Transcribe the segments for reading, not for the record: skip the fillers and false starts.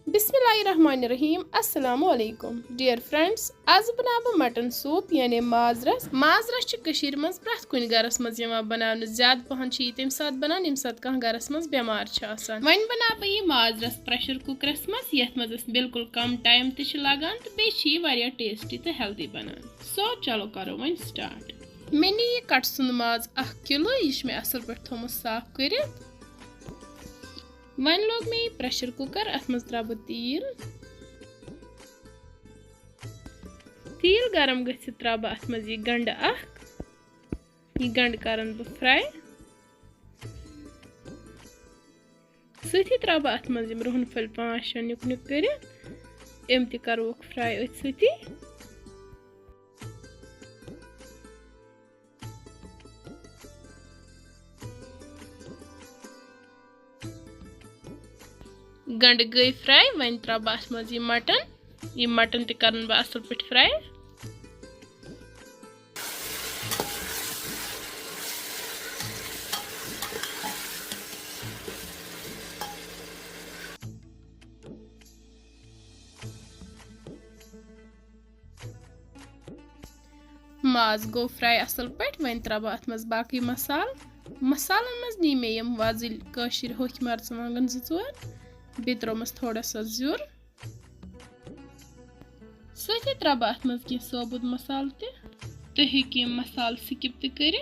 बिस्मिल्लाहिर्रहमानिर्रहीम अस्सलामु अलैकुम डियर फ्रेंड्स आज बना बह मटन सूप यानी माज रस कशीर मज प्रथ कुन गरस मज बनाने ज्यादा पहन तम सात बनान यम सात कह गरस मज बेमार वन बना बह यह माज रस प्रेशर कुकरस मज यथ मज बिल्कुल कम टाइम तक लगान तो बे टेस्टी तो हेल्दी बनान सो चलो करो वन स्टार्ट मे नी यह कट सुंद माज 1 किलो यह मे असल पे थोमुत साफ कर वन लोग मे प्रेशर कुकर अत मज त्रा बह तील गरम गि त्रा बह अत मज यह गंड यह गंड करन बह फ्राई सती त्रा बह अत मज रुहन फल 5-6 निक निक कर एम त करोक फ्राई अथ सती गंड गई फ्राई वन त्रा बह अत मज यह मटन त कर बह असल पे फ्राई माज गो फ्राई असल पे वन त्रा बह अत मज बाकी मसालन मज नी मे यम वजिल कशीर होख मर्चवांगन 2-4 बे त्रोमस थोड़ा सा जुर सती त्रा बह अत मज कह सोबुत मसाल तुम हेकियो मसाल स्किप त कर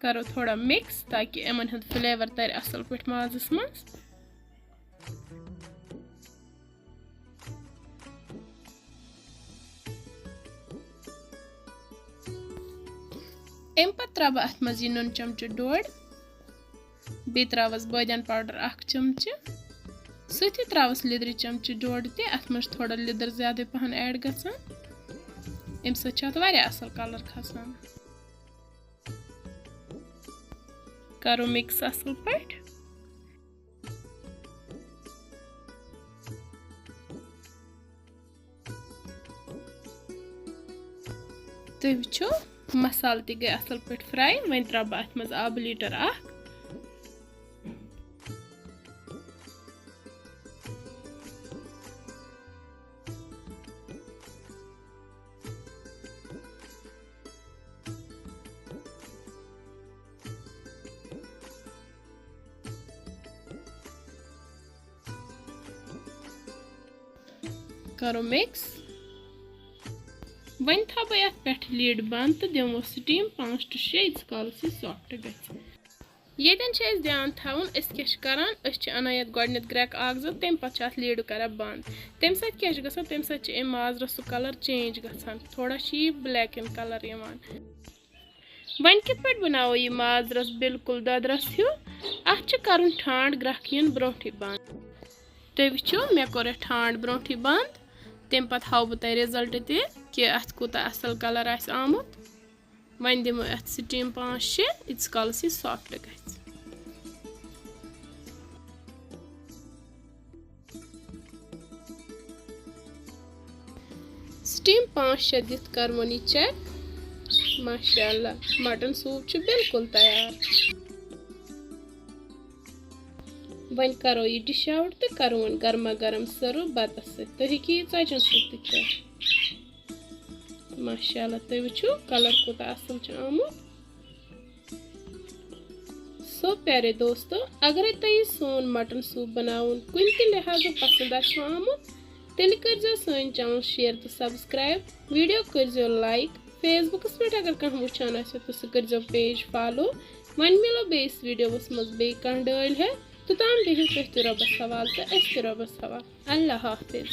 करो थोड़ा मिक्स ताकि यमन हंद फ्लेवर तर असल पे माजस मज अम पत त्रा बह अत मज यह नुन चमच 1.5 बे त्रावस बादियान पाउडर 1 चमच सती त्रावस लिदर चमच 1.5 त अत मज थोड़ा लिदर ज्यादा पहन ऐड गसान अम सत वारिया असल कलर खसान करो मिक्स असल पट तुम वो मसाल त गई असल पे फ्राई वन त्रा बह अत मज आब लीटर 1 करो मिक्स वन था बह अत पे लीड बंद तो दिमो स्टीम 5 to 6 इस काल सॉफ्ट गन ध्यान थवन करान अना ये गोडनथ ग्रेक तम पे लीड कर बंद तम सत माज रस कलर चेंज गसान थोड़ा ब्लैक इन कलर वन कित पे बनावो यह माज रस बिल्कुल ददरस हिू अत कर ठांड ग्रख इन ब्रोठी बंद तुम वो मे कोर ठांड ब्रोठी बंद तम पे हाव बह तुम रिजल्ट कि अत कूता असल कलर आमुत वन दिमो अत स्टीम 5-6 इस काल सॉफ्ट ग स्टीम 5-6 दित करवो नी चेक माशाअल्लाह मटन सूप बिल्कुल तैयार वन करो यह डिश आउट तो करो वन गर्मा गर्म सर्व बतस तुम ह्यूचन सत माशाअल्लाह तुम वो कलर कूत असल आमुत सो प्यारे दोस्तों अगर तुम सोन मटन सूप बनावन कुन त लिहाजा पसंद आमुत तेल कर सन चैनल शेयर तो सब्सक्राइब वीडियो कर लाइक फेसबुकस पे अगर कह वुचान तो सह कर पेज फॉलो वन मिलो बेस वीडियो मज बे कह डल है तो ताम बिहिव तुह रबस हवाल तो रबस हवाल अल्लाह हाफिज।